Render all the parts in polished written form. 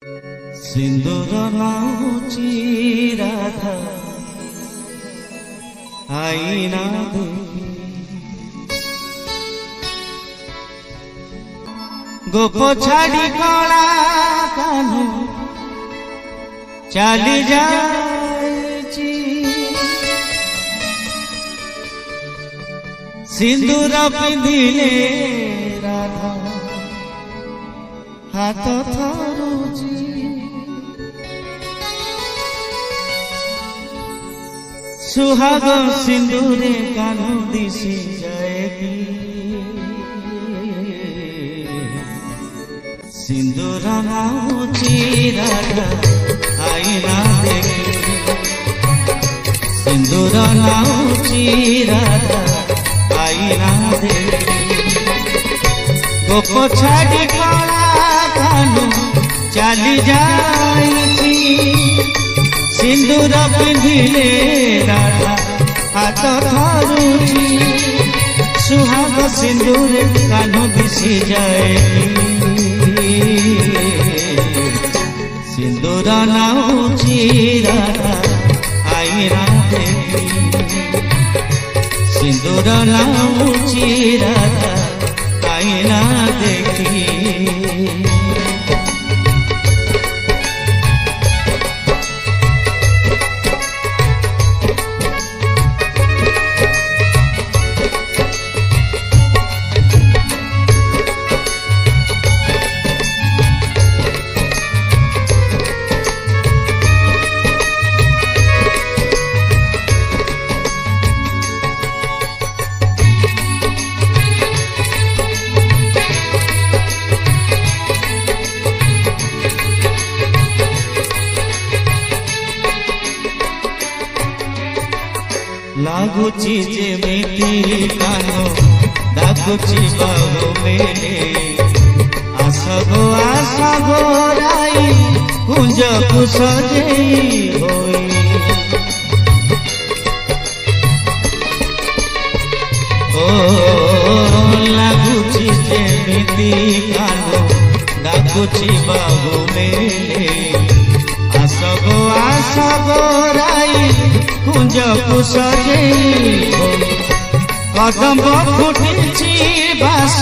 सिंदूर नाची राधा आईना गोप छाड़ी कला कान्ह चली जाए सिंदूर पिंधिले राधा हाथ थरुची सुहाग सिंदूरे कान्ह दिशी जाएगी सिंदूर नाची राधा आईना देखी सिंदूर नाची राधा आईना देखी गोप छाड़ी कला कान्ह चली जाई सिंदूर पिंधिले राधा हाथ थरुची सुहाग सिंदूर कान्ह दिशी जाएगी सिंदूर नाची राधा आईना देखी सिंदूर नाची राधा आईना देखी लागुची जेमिति कान्ह डाकुची बाहु मेले आसगो राई कुंज को सजेई होई ओ लागुची जेमिति कान्ह डाकुची बाहु मेले आसगो राई कुंज को सजेई कदम फुटी बास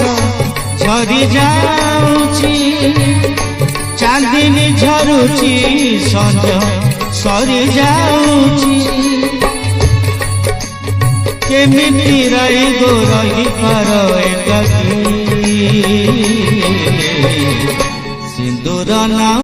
झरी जाऊची चांदिनी झरुची संज सरी जाऊची केमिति रही गो रही पर एकाकी सिंदूर ना